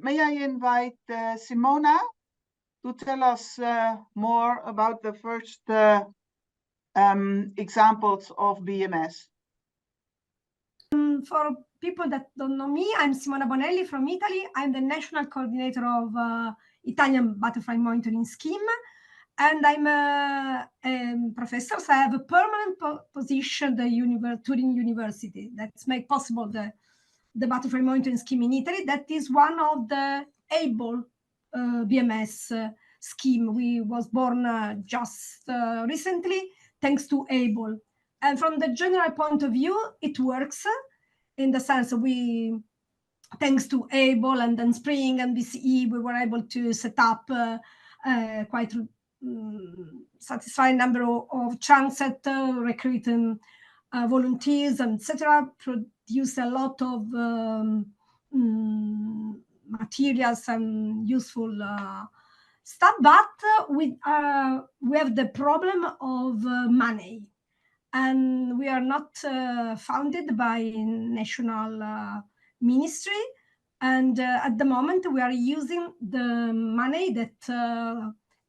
may I invite Simona to tell us more about the first examples of BMS. For people that don't know me, I'm Simona Bonelli from Italy. I'm the national coordinator of Italian Butterfly Monitoring Scheme. And I'm a professor, so I have a permanent position at the Turin University. That's made possible the Butterfly Monitoring Scheme in Italy. That is one of the able BMS scheme. We was born just recently, thanks to ABLE. And from the general point of view, it works in the sense thanks to ABLE and then Spring and BCE, we were able to set up quite satisfying number of chunks at recruiting volunteers, etc. Produce a lot of materials and useful stuff, but we have the problem of money, and we are not funded by national ministry. And at the moment, we are using the money that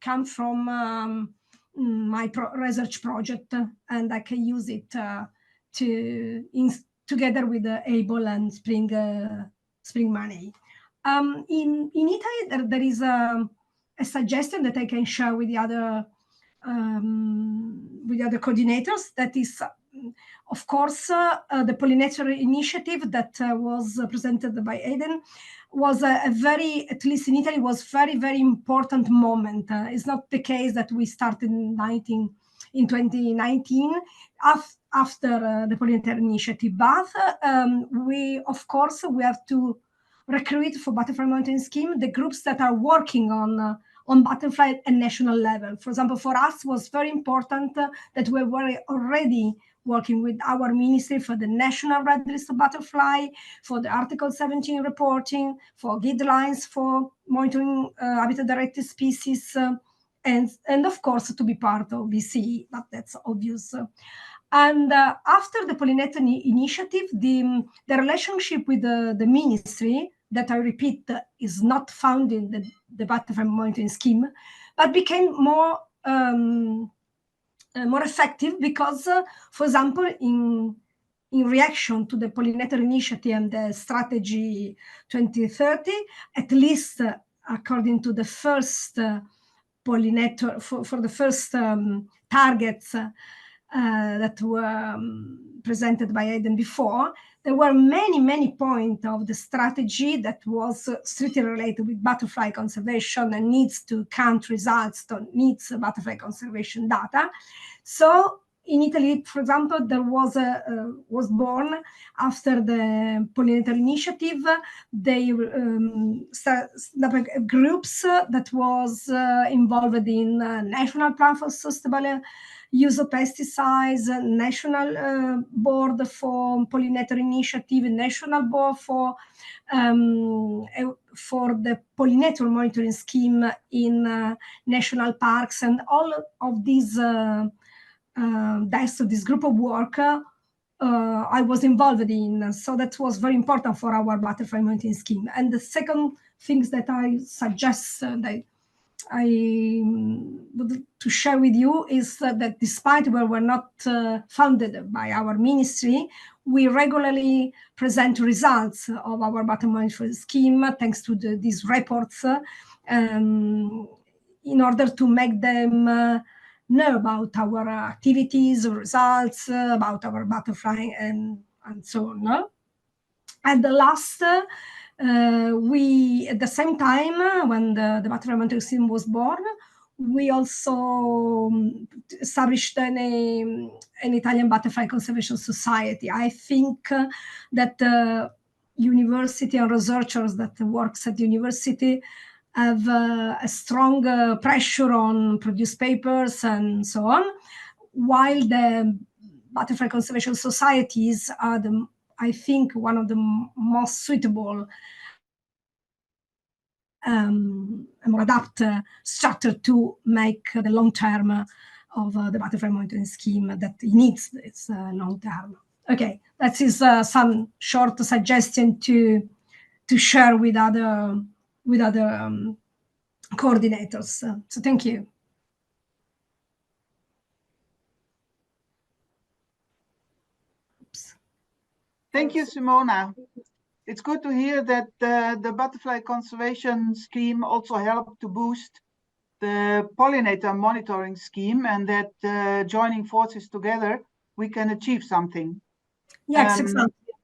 come from my research project, and I can use it together with the ABLE and Spring money. In Italy, there is a suggestion that I can share with the other coordinators. That is, of course, the Pollinator Initiative that was presented by Aidan was a very, at least in Italy, was very, very important moment. It's not the case that we started in 2019 after the Pollinator Initiative, but of course, we have to recruit for Butterfly Monitoring Scheme the groups that are working on butterfly at national level. For example, for us, was very important that we were already working with our ministry for the national red list of butterfly, for the Article 17 reporting, for guidelines for monitoring habitat-directed species, and of course to be part of BCE, but that's obvious. And after the Pollinator Initiative, the relationship with the ministry, that I repeat is not found in the Butterfly Monitoring Scheme, but became more effective because, for example, in reaction to the Pollinator Initiative and the Strategy 2030, at least according to the first pollinator, for the first targets that were presented by Aidan before, there were many points of the strategy that was strictly related with butterfly conservation and needs to count results, needs butterfly conservation data. So in Italy, for example, there was born after the Pollinator Initiative, they groups that was involved in National Plan for Sustainable Use of Pesticides, National Board for Pollinator Initiative, National Board for the Pollinator Monitoring Scheme in national parks, and all of these this group of work I was involved in. So that was very important for our Butterfly Monitoring Scheme. And the second things that I suggest that I would to share with you is that despite we were not funded by our ministry, we regularly present results of our Butterfly Monitoring Scheme thanks to these reports in order to make them know about our activities, results, about our butterfly, and so on. No? And the last, we, at the same time, when the Butterfly Monitoring Scheme was born, we also established an Italian Butterfly Conservation Society. I think that the university and researchers that works at the university have a strong pressure on produce papers and so on, while the Butterfly Conservation Societies are, I think, one of the most suitable more adapted structure to make the long term of the Butterfly Monitoring Scheme that it needs. It's long term. Okay, that is some short suggestion to share with other with other coordinators. So thank you. Oops. Thank you, Simona. It's good to hear that the butterfly conservation scheme also helped to boost the pollinator monitoring scheme, and that joining forces together, we can achieve something. Yes, exactly.